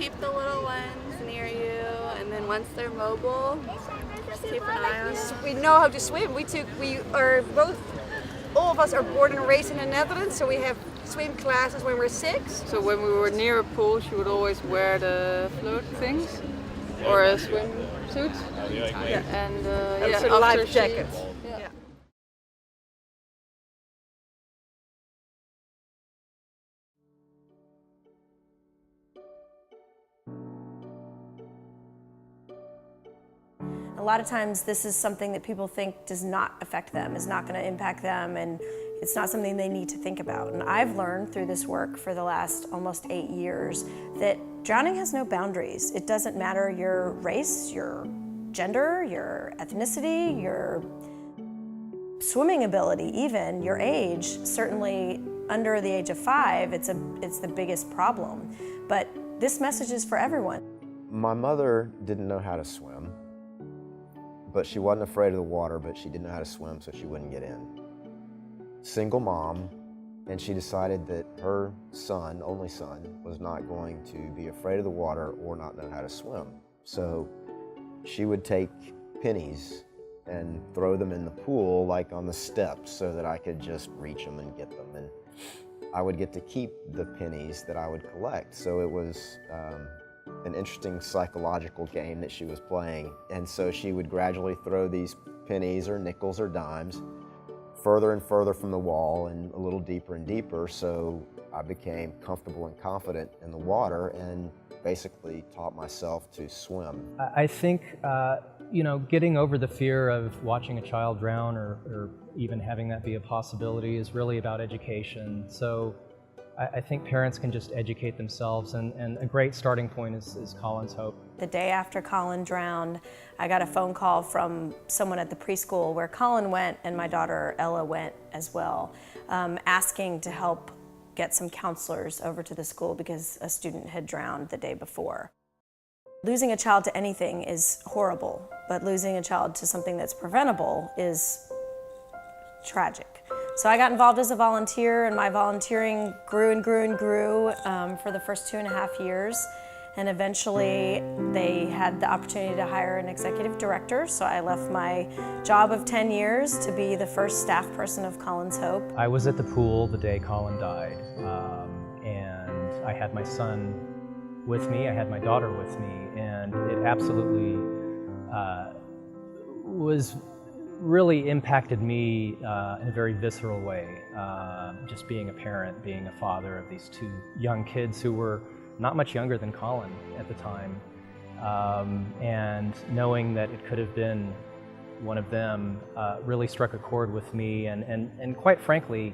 keep the little ones near you, and then once they're mobile, just keep an eye on them. We know how to swim. All of us are born and raised in the Netherlands, so we have swim classes when we're 6. So when we were near a pool, she would always wear the float things or a swimsuit. Yeah. And It's a after life she- jacket. Yeah. A lot of times this is something that people think does not affect them, is not going to impact them, and it's not something they need to think about. And I've learned through this work for the last almost 8 years that drowning has no boundaries. It doesn't matter your race, your gender, your ethnicity, your swimming ability, even your age. Certainly under the age of 5, it's the biggest problem. But this message is for everyone. My mother didn't know how to swim, but she wasn't afraid of the water, but she didn't know how to swim, so she wouldn't get in. Single mom, and she decided that her son, only son, was not going to be afraid of the water or not know how to swim. So she would take pennies and throw them in the pool, like on the steps, so that I could just reach them and get them. And I would get to keep the pennies that I would collect. So it was an interesting psychological game that she was playing. And so she would gradually throw these pennies or nickels or dimes further and further from the wall and a little deeper and deeper. So I became comfortable and confident in the water and basically taught myself to swim. I think, getting over the fear of watching a child drown or even having that be a possibility is really about education. So I think parents can just educate themselves, and a great starting point is Colin's Hope. The day after Colin drowned, I got a phone call from someone at the preschool where Colin went and my daughter Ella went as well, asking to help get some counselors over to the school because a student had drowned the day before. Losing a child to anything is horrible, but losing a child to something that's preventable is tragic. So I got involved as a volunteer, and my volunteering grew and grew and grew for the first 2.5 years. And eventually they had the opportunity to hire an executive director, so I left my job of 10 years to be the first staff person of Colin's Hope. I was at the pool the day Colin died, and I had my son with me, I had my daughter with me, and it absolutely was really impacted me in a very visceral way. Just being a parent, being a father of these 2 young kids who were not much younger than Colin at the time, and knowing that it could have been one of them really struck a chord with me and quite frankly,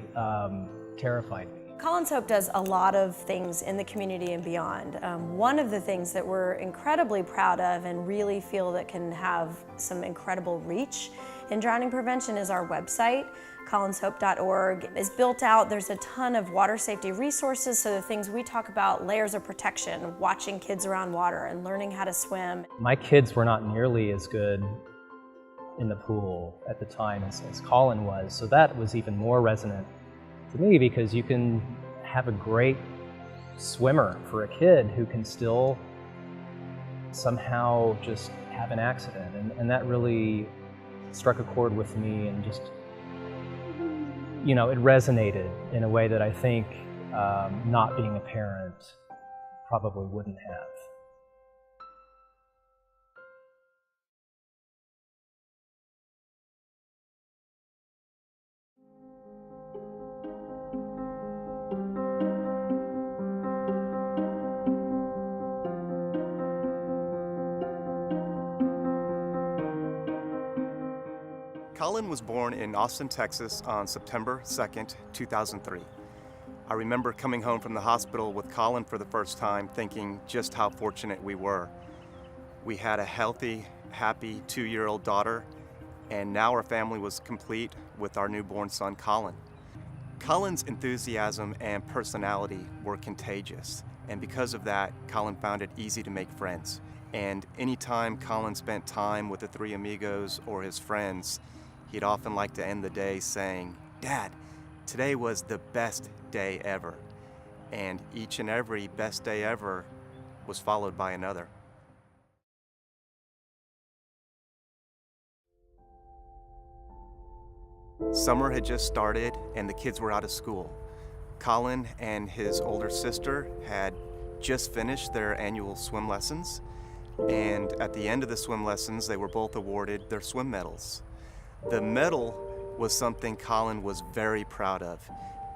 terrified me. Colin's Hope does a lot of things in the community and beyond. One of the things that we're incredibly proud of and really feel that can have some incredible reach in drowning prevention is our website. colinshope.org is built out. There's a ton of water safety resources, so the things we talk about, layers of protection, watching kids around water and learning how to swim. My kids were not nearly as good in the pool at the time as Colin was, so that was even more resonant to me, because you can have a great swimmer for a kid who can still somehow just have an accident, and that really struck a chord with me, and just, it resonated in a way that I think not being a parent probably wouldn't have. Colin was born in Austin, Texas on September 2nd, 2003. I remember coming home from the hospital with Colin for the first time, thinking just how fortunate we were. We had a healthy, happy 2-year-old daughter, and now our family was complete with our newborn son, Colin. Colin's enthusiasm and personality were contagious, and because of that, Colin found it easy to make friends. And anytime Colin spent time with the 3 amigos or his friends, he'd often like to end the day saying, "Dad, today was the best day ever." And each and every best day ever was followed by another. Summer had just started and the kids were out of school. Colin and his older sister had just finished their annual swim lessons, and at the end of the swim lessons, they were both awarded their swim medals. The medal was something Colin was very proud of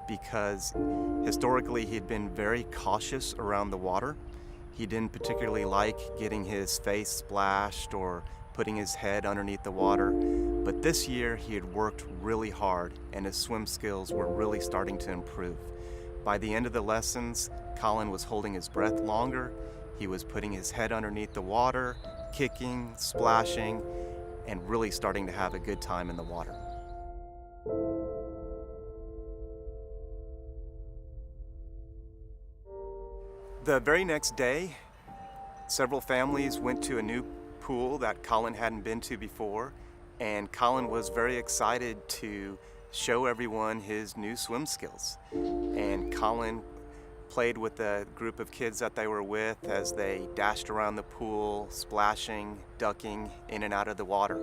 because historically he had been very cautious around the water. He didn't particularly like getting his face splashed or putting his head underneath the water, but this year he had worked really hard and his swim skills were really starting to improve. By the end of the lessons, Colin was holding his breath longer, he was putting his head underneath the water, kicking, splashing, and really starting to have a good time in the water. The very next day, several families went to a new pool that Colin hadn't been to before, and Colin was very excited to show everyone his new swim skills. And Colin played with the group of kids that they were with as they dashed around the pool, splashing, ducking in and out of the water.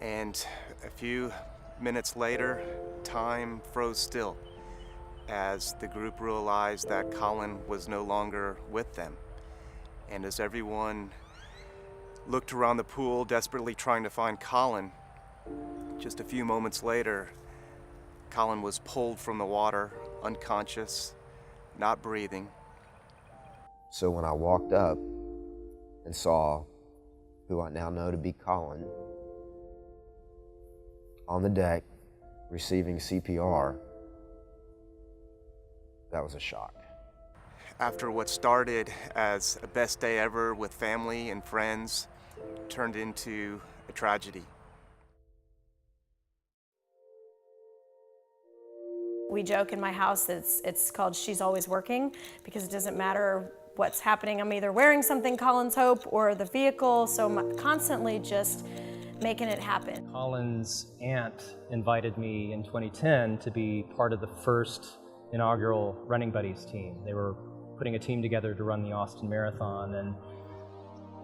And a few minutes later, time froze still as the group realized that Colin was no longer with them. And as everyone looked around the pool, desperately trying to find Colin, just a few moments later, Colin was pulled from the water, unconscious, not breathing. So when I walked up and saw who I now know to be Colin on the deck receiving CPR, that was a shock. After what started as a best day ever with family and friends turned into a tragedy. We joke in my house that it's called She's Always Working, because it doesn't matter what's happening. I'm either wearing something Colin's Hope or the vehicle, so I'm constantly just making it happen. Colin's aunt invited me in 2010 to be part of the first inaugural Running Buddies team. They were putting a team together to run the Austin Marathon, and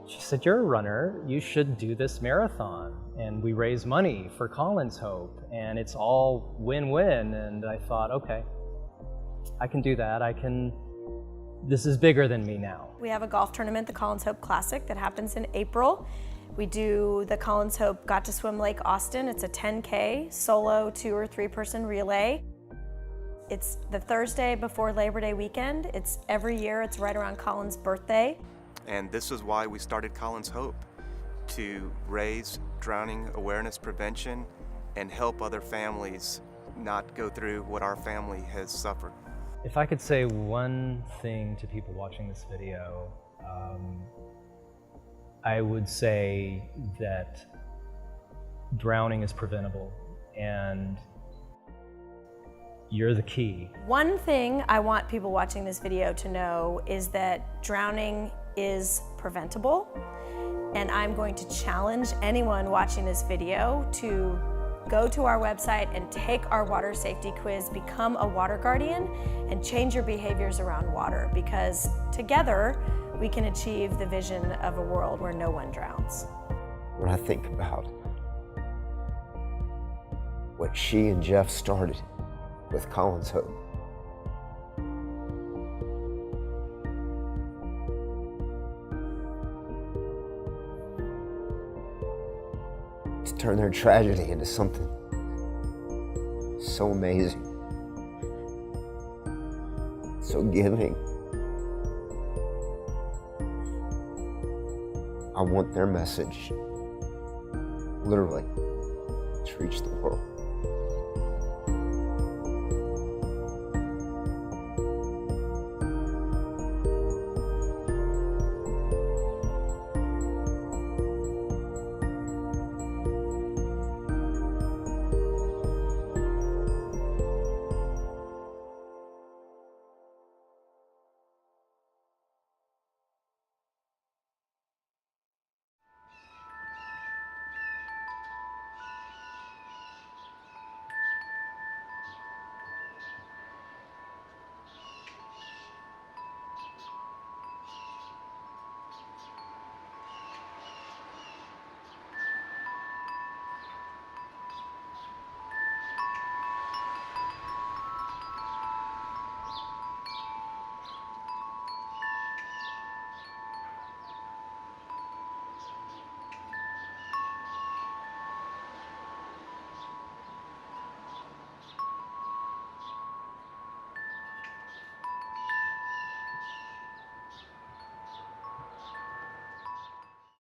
she said, "You're a runner, you should do this marathon." And we raise money for Colin's Hope, and it's all win-win. And I thought, okay, I can do that. This is bigger than me now. We have a golf tournament, the Colin's Hope Classic, that happens in April. We do the Colin's Hope Got to Swim Lake Austin. It's a 10K solo 2 or 3 person relay. It's the Thursday before Labor Day weekend. It's every year, it's right around Colin's birthday. And this is why we started Colin's Hope, to raise drowning awareness prevention and help other families not go through what our family has suffered. If I could say one thing to people watching this video, I would say that drowning is preventable, and you're the key. One thing I want people watching this video to know is that drowning is preventable, and I'm going to challenge anyone watching this video to go to our website and take our water safety quiz, become a water guardian, and change your behaviors around water, because together we can achieve the vision of a world where no one drowns. When I think about what she and Jeff started with Colin's Hope, to turn their tragedy into something so amazing, so giving. I want their message, literally, to reach the world.